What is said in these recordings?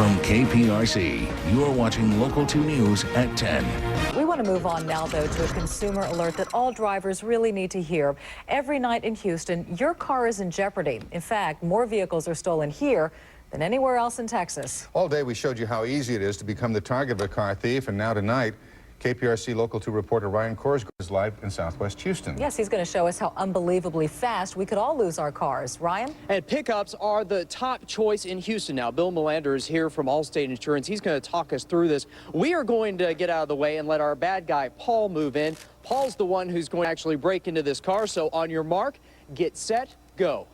From KPRC, you're watching Local 2 News at 10. We want to move on now, though, to a consumer alert that all drivers really need to hear. Every night in Houston, your car is in jeopardy. In fact, more vehicles are stolen here than anywhere else in Texas. All day we showed you how easy it is to become the target of a car thief, and now tonight, KPRC Local 2 reporter Ryan Korsgaard is live in Southwest Houston. Yes, he's going to show us how unbelievably fast we could all lose our cars. Ryan? And pickups are the top choice in Houston now. Bill Melander is here from Allstate Insurance. He's going to talk us through this. We are going to get out of the way and let our bad guy Paul move in. Paul's the one who's going to actually break into this car. So on your mark, get set, go.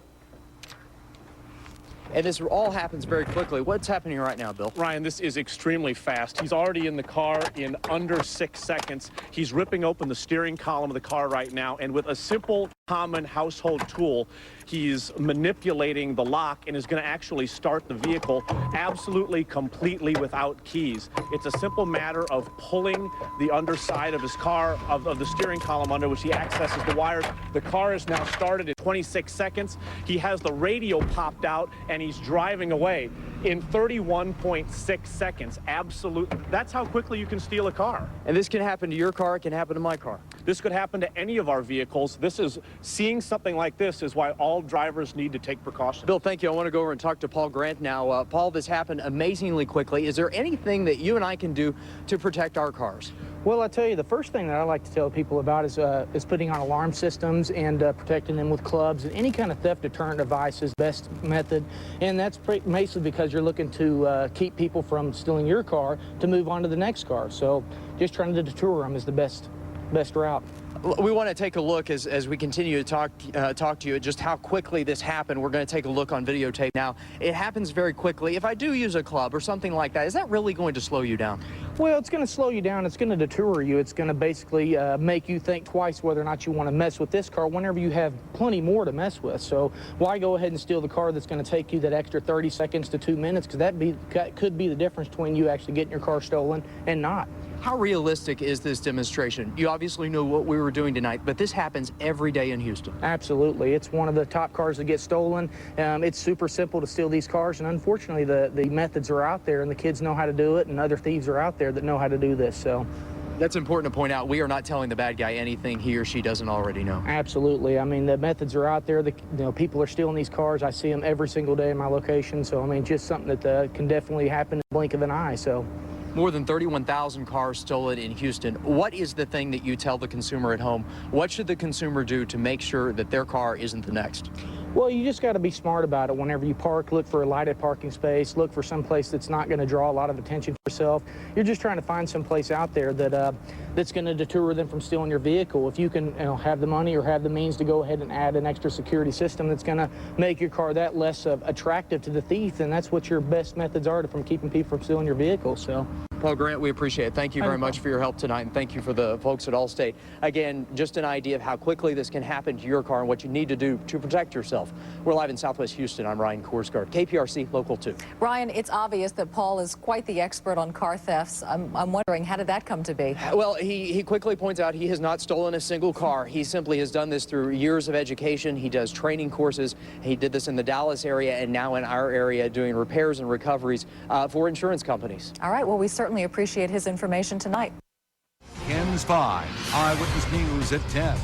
And this all happens very quickly. What's happening right now, Bill? Ryan, this is extremely fast. He's already in the car in under 6 seconds. He's ripping open the steering column of the car right now, and with a simple, common household tool, he's manipulating the lock and is going to actually start the vehicle absolutely, completely without keys. It's a simple matter of pulling the underside of his car, of the steering column under which he accesses the wires. The car is now started in 26 seconds. He has the radio popped out, and he's driving away in 31.6 seconds. Absolutely. That's how quickly you can steal a car. And this can happen to your car. It can happen to my car. This could happen to any of our vehicles. Seeing something like this is why all drivers need to take precautions. Bill, thank you. I want to go over and talk to Paul Grant now. Paul, this happened amazingly quickly. Is there anything that you and I can do to protect our cars? Well, I tell you, the first thing that I like to tell people about is putting on alarm systems and protecting them with clubs. And any kind of theft deterrent device is the best method. And that's basically because you're looking to keep people from stealing your car to move on to the next car. So just trying to deter them is the best route. We want to take a look as we continue to talk to you at just how quickly this happened. We're going to take a look on videotape now. It happens very quickly. If I do use a club or something like that, is that really going to slow you down? Well, it's going to slow you down. It's going to deter you. It's going to basically make you think twice whether or not you want to mess with this car whenever you have plenty more to mess with. So why go ahead and steal the car that's going to take you that extra 30 seconds to 2 minutes? Because that could be the difference between you actually getting your car stolen and not. How realistic is this demonstration? You obviously know what we were doing tonight, but this happens every day in Houston. Absolutely. It's one of the top cars that get stolen. It's super simple to steal these cars, and unfortunately the methods are out there, and the kids know how to do it, and other thieves are out there that know how to do this. So that's important to point out. We are not telling the bad guy anything he or she doesn't already know. Absolutely. I mean, the methods are out there. People are stealing these cars. I see them every single day in my location. So, I mean, just something that can definitely happen in the blink of an eye. So. More than 31,000 cars stolen in Houston. What is the thing that you tell the consumer at home? What should the consumer do to make sure that their car isn't the next? Well, you just got to be smart about it. Whenever you park, look for a lighted parking space. Look for some place that's not going to draw a lot of attention to yourself. You're just trying to find some place out there that's going to deter them from stealing your vehicle. If you can have the money or have the means to go ahead and add an extra security system that's going to make your car that less attractive to the thief, then that's what your best methods are from keeping people from stealing your vehicle. So. Paul Grant, we appreciate it. Thank you very much for your help tonight, and thank you for the folks at Allstate. Again, just an idea of how quickly this can happen to your car and what you need to do to protect yourself. We're live in Southwest Houston. I'm Ryan Korsgaard, KPRC Local 2. Ryan, it's obvious that Paul is quite the expert on car thefts. I'm wondering, how did that come to be? Well, he quickly points out he has not stolen a single car. He simply has done this through years of education. He does training courses. He did this in the Dallas area and now in our area doing repairs and recoveries for insurance companies. All right, well, we certainly appreciate his information tonight. Ken's 5, Eyewitness News at 10.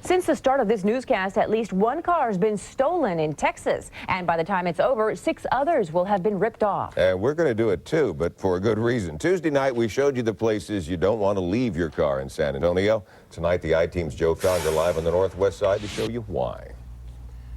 Since the start of this newscast, at least one car has been stolen in Texas. And by the time it's over, 6 others will have been ripped off. And we're going to do it too, but for a good reason. Tuesday night, we showed you the places you don't want to leave your car in San Antonio. Tonight, the I-Team's Joe Fowler live on the northwest side to show you why.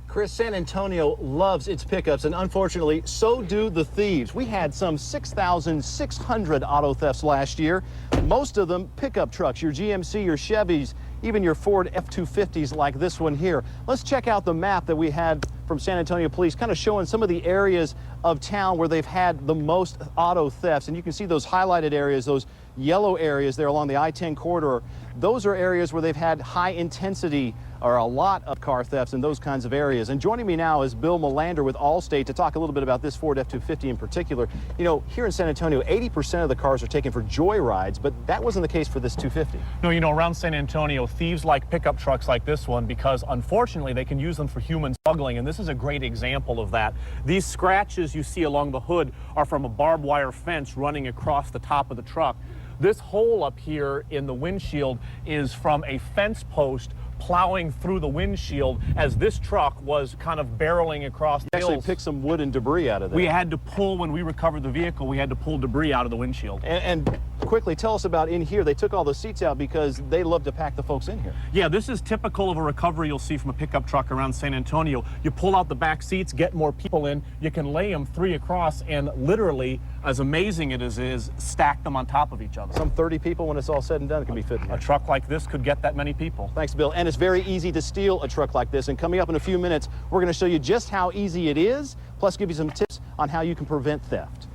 Chris, San Antonio loves its pickups, and unfortunately, so do the thieves. We had some 6,600 auto thefts last year. Most of them pickup trucks, your GMC, your Chevys, even your Ford F-250s like this one here. Let's check out the map that we had from San Antonio Police, kind of showing some of the areas of town where they've had the most auto thefts. And you can see those highlighted areas, those yellow areas there along the I-10 corridor. Those are areas where they've had high intensity are a lot of car thefts in those kinds of areas. And joining me now is Bill Melander with Allstate to talk a little bit about this Ford F-250 in particular. You know, here in San Antonio, 80% of the cars are taken for joyrides, but that wasn't the case for this 250. No, you know, around San Antonio, thieves like pickup trucks like this one because, unfortunately, they can use them for human smuggling, and this is a great example of that. These scratches you see along the hood are from a barbed wire fence running across the top of the truck. This hole up here in the windshield is from a fence post plowing through the windshield as this truck was kind of barreling across the hills. Actually picked some wood and debris out of there. We had to pull, when we recovered the vehicle, we had to pull debris out of the windshield. And quickly, tell us about in here. They took all the seats out because they love to pack the folks in here. Yeah, this is typical of a recovery you'll see from a pickup truck around San Antonio. You pull out the back seats, get more people in, you can lay them 3 across and literally, as amazing it is, stack them on top of each other. Some 30 people, when it's all said and done, can be fit in here. A truck like this could get that many people. Thanks, Bill. And it's very easy to steal a truck like this. And coming up in a few minutes, we're going to show you just how easy it is, plus give you some tips on how you can prevent theft.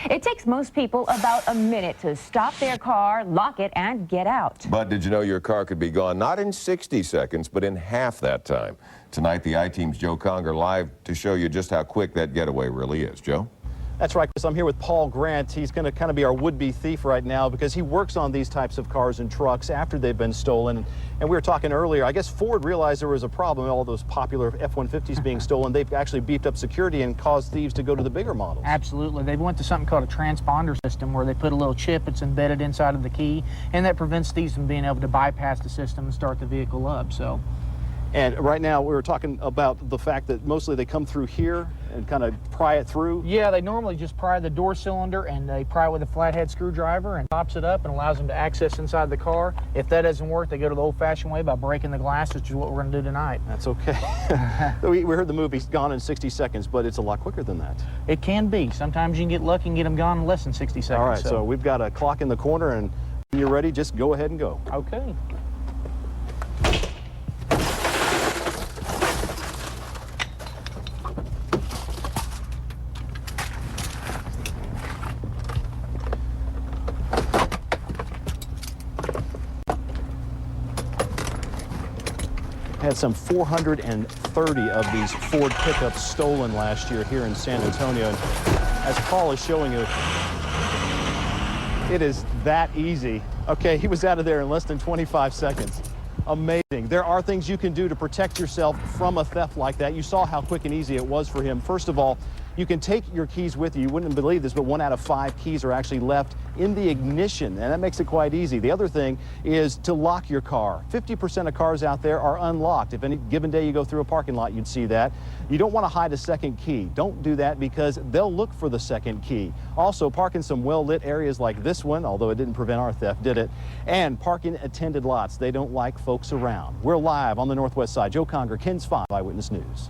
It takes most people about a minute to stop their car, lock it, and get out. But did you know your car could be gone not in 60 seconds, but in half that time? Tonight, the I-Team's Joe Conger live to show you just how quick that getaway really is. Joe? That's right, Chris. I'm here with Paul Grant. He's going to kind of be our would-be thief right now because he works on these types of cars and trucks after they've been stolen. And we were talking earlier, I guess Ford realized there was a problem with all those popular F-150s being stolen. They've actually beefed up security and caused thieves to go to the bigger models. Absolutely. They went to something called a transponder system where they put a little chip that's embedded inside of the key, and that prevents thieves from being able to bypass the system and start the vehicle up. And right now, we were talking about the fact that mostly they come through here and kind of pry it through. Yeah, they normally just pry the door cylinder and they pry with a flathead screwdriver and pops it up and allows them to access inside the car. If that doesn't work, they go to the old-fashioned way by breaking the glass, which is what we're going to do tonight. That's okay. we heard the movie Gone in 60 Seconds, but it's a lot quicker than that. It can be. Sometimes you can get lucky and get them gone in less than 60 seconds. All right, so we've got a clock in the corner, and when you're ready, just go ahead and go. Okay. Had some 430 of these Ford pickups stolen last year here in San Antonio. And as Paul is showing you, it is that easy. Okay, he was out of there in less than 25 seconds. Amazing. There are things you can do to protect yourself from a theft like that. You saw how quick and easy it was for him. First of all, you can take your keys with you. You wouldn't believe this, but 1 out of 5 keys are actually left in the ignition, and that makes it quite easy. The other thing is to lock your car. 50% of cars out there are unlocked. If any given day you go through a parking lot, you'd see that. You don't want to hide a second key. Don't do that because they'll look for the second key. Also, park in some well-lit areas like this one, although it didn't prevent our theft, did it? And park in attended lots. They don't like folks around. We're live on the Northwest Side. Joe Conger, KENS 5 Eyewitness News.